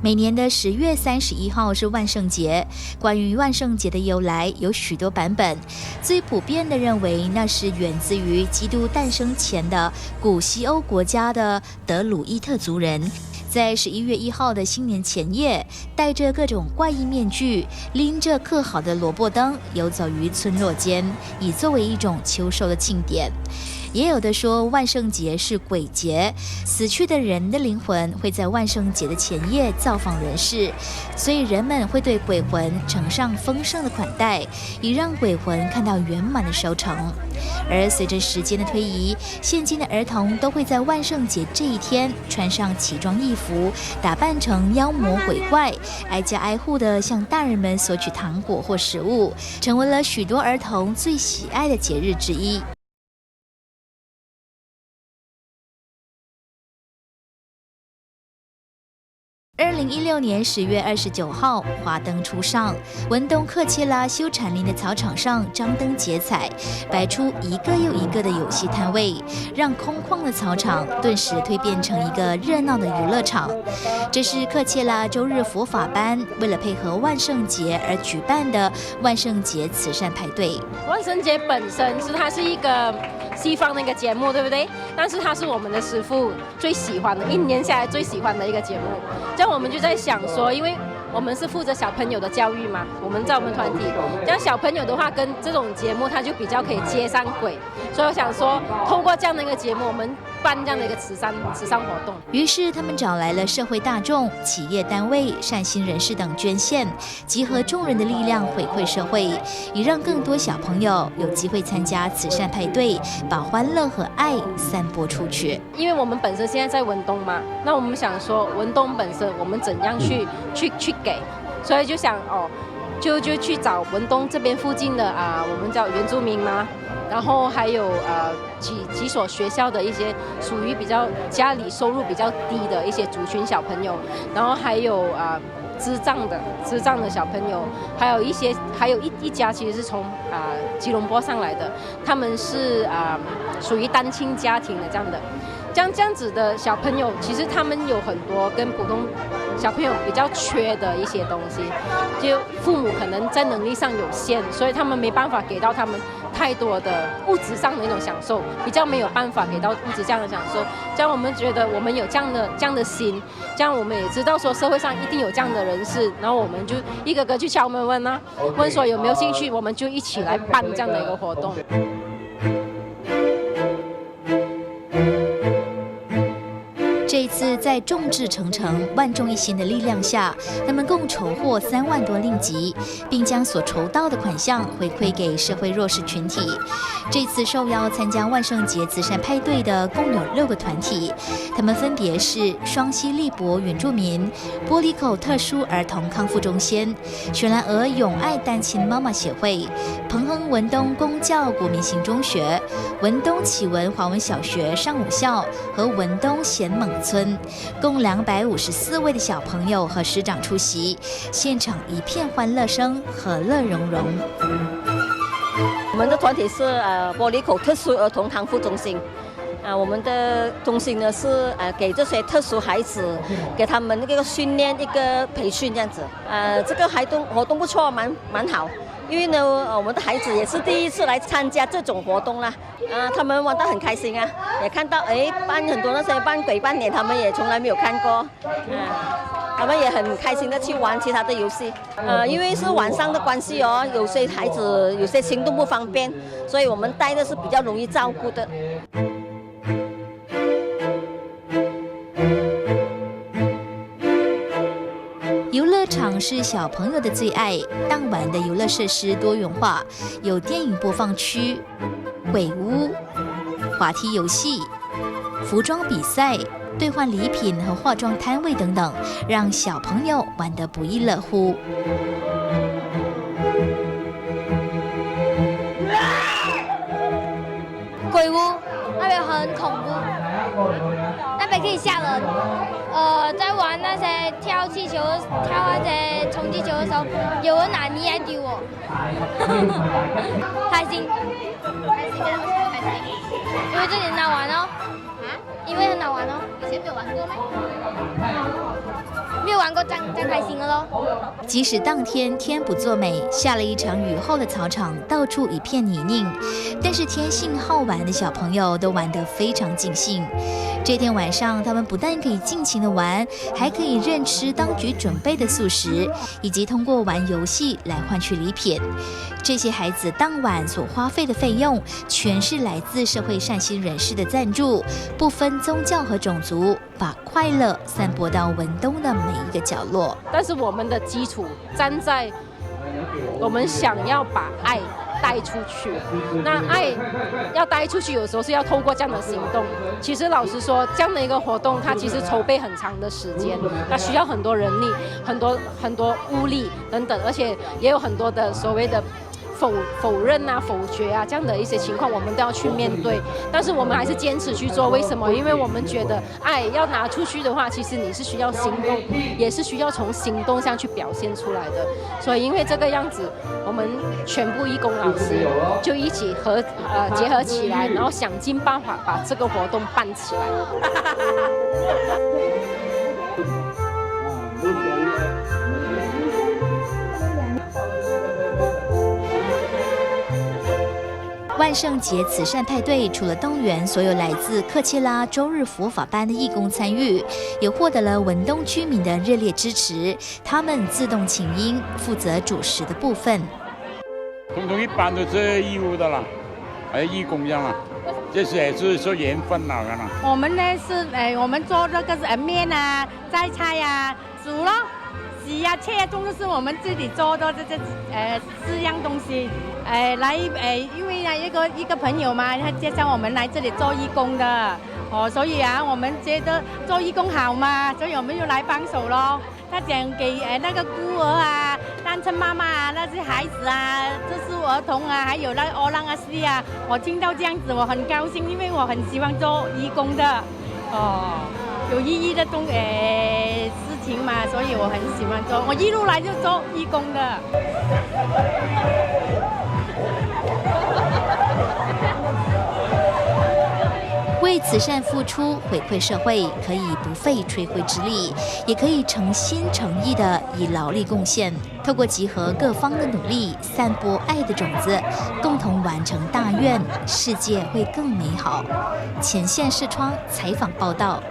每年的10月31号是万圣节。关于万圣节的由来有许多版本，最普遍的认为那是源自于基督诞生前的古西欧国家的德鲁伊特族人。在11月1号的新年前夜，戴着各种怪异面具，拎着刻好的萝卜灯，游走于村落间，以作为一种秋收的庆典。也有的说万圣节是鬼节，死去的人的灵魂会在万圣节的前夜造访人世，所以人们会对鬼魂呈上丰盛的款待，以让鬼魂看到圆满的收成。而随着时间的推移，现今的儿童都会在万圣节这一天穿上奇装异服，打扮成妖魔鬼怪，挨家挨户的向大人们索取糖果或食物，成为了许多儿童最喜爱的节日之一。2016年10月29号，华灯初上，文东克切拉休产林的草场上张灯结彩，摆出一个又一个的游戏摊位，让空旷的草场顿时蜕变成一个热闹的娱乐场。这是克切拉周日佛法班为了配合万圣节而举办的万圣节慈善派对。万圣节本身它是一个西方的一个节目，对不对？但是它是我们的师父最喜欢的，一年下来最喜欢的一个节目。这样我们就在想说，因为我们是负责小朋友的教育嘛，我们在我们团体，这样小朋友的话跟这种节目他就比较可以接上轨，所以我想说，透过这样的一个节目，我们办这样的一个慈善活动。于是他们找来了社会大众、企业单位、善心人士等捐献，集合众人的力量回馈社会，以让更多小朋友有机会参加慈善派对，把欢乐和爱散播出去。因为我们本身现在在文东嘛，那我们想说文东本身我们怎样去给，所以就想就去找文东这边附近的我们叫原住民嘛，然后还有几所学校的一些属于比较家里收入比较低的一些族群小朋友，然后还有智障的小朋友，还有一家其实是从吉隆坡上来的，他们是属于单亲家庭的这样的。这样子的小朋友，其实他们有很多跟普通小朋友比较缺的一些东西，就父母可能在能力上有限，所以他们没办法给到他们太多的物质上的一种享受，比较没有办法给到物质这样的享受。这样我们觉得我们有这样的心，这样我们也知道说社会上一定有这样的人士，然后我们就一个个去敲门问说有没有兴趣，我们就一起来办这样的一个活动。这一次在众志成城、万众一心的力量下，他们共筹获3万多令吉，并将所筹到的款项回馈给社会弱势群体。这次受邀参加万圣节慈善派对的共有6个团体，他们分别是双溪利伯原住民、玻璃口特殊儿童康复中心、雪兰莪永爱单亲妈妈协会、彭亨文东公教国民型中学、文东启文华文小学上午校和文东贤猛村，共254位的小朋友和师长出席，现场一片欢乐声，和乐融融。我们的团体是玻璃口特殊儿童康复中心。我们的中心呢是给这些特殊孩子，给他们一个训练、一个培训这样子。这个活动不错，蛮好。因为呢，我们的孩子也是第一次来参加这种活动啦，他们玩得很开心啊，也看到扮很多那些扮鬼扮脸，他们也从来没有看过，他们也很开心的去玩其他的游戏。因为是晚上的关系有些孩子有些行动不方便，所以我们带的是比较容易照顾的。游乐场是小朋友的最爱，当晚的游乐设施多元化，有电影播放区、鬼屋、滑梯游戏、服装比赛、兑换礼品和化妆摊位等等，让小朋友玩得不亦乐乎。鬼屋那边很恐怖，那边可以吓人。在玩那些跳气球、跳那些冲击球的时候，有人拿泥来丢我，开心。开心，为什么开心？因为这里很好玩哦。因为很好玩哦。以前没有玩过吗？没有玩过这样开心的咯。即使当天天不作美，下了一场雨后的草场到处一片泥泞，但是天性好玩的小朋友都玩得非常尽兴。这天晚上，他们不但可以尽情的玩，还可以任吃当局准备的素食，以及通过玩游戏来换取礼品。这些孩子当晚所花费的费用，全是来自社会善心人士的赞助，不分宗教和种族，把快乐散播到文东的每一个角落。但是我们的基础站在我们想要把爱带出去，那爱要带出去，有时候是要透过这样的行动。其实老实说，这样的一个活动，它其实筹备很长的时间，它需要很多人力、很多物力等等，而且也有很多的所谓的否认啊、否决啊这样的一些情况，我们都要去面对。但是我们还是坚持去做，为什么？因为我们觉得爱要拿出去的话，其实你是需要行动，也是需要从行动上去表现出来的。所以因为这个样子，我们全部义工老师就一起结合起来，然后想尽办法把这个活动办起来。万圣节慈善派对除了动员所有来自克切拉周日佛法班的义工参与，也获得了文东居民的热烈支持。他们自动请缨，负责主食的部分。统统一般都是义务的啦，还有义工这样啦，这些也是说缘分啦，我们呢是我们做这个面啊、摘菜啊、煮咯。洗呀、切呀，都是我们自己做的这4样东西。因为一个朋友嘛，他介绍我们来这里做义工的，所以啊，我们觉得做义工好嘛，所以我们就来帮手咯。他讲给那个孤儿啊、单亲妈妈啊、那些孩子啊、特殊儿童啊，还有那个欧浪阿西啊，我听到这样子，我很高兴，因为我很喜欢做义工的，有意义的事情嘛，所以我很喜欢做。我一路来就做义工的。为慈善付出，回馈社会，可以不费吹灰之力，也可以诚心诚意的以劳力贡献。透过集合各方的努力，散播爱的种子，共同完成大愿，世界会更美好。前线视窗采访报道。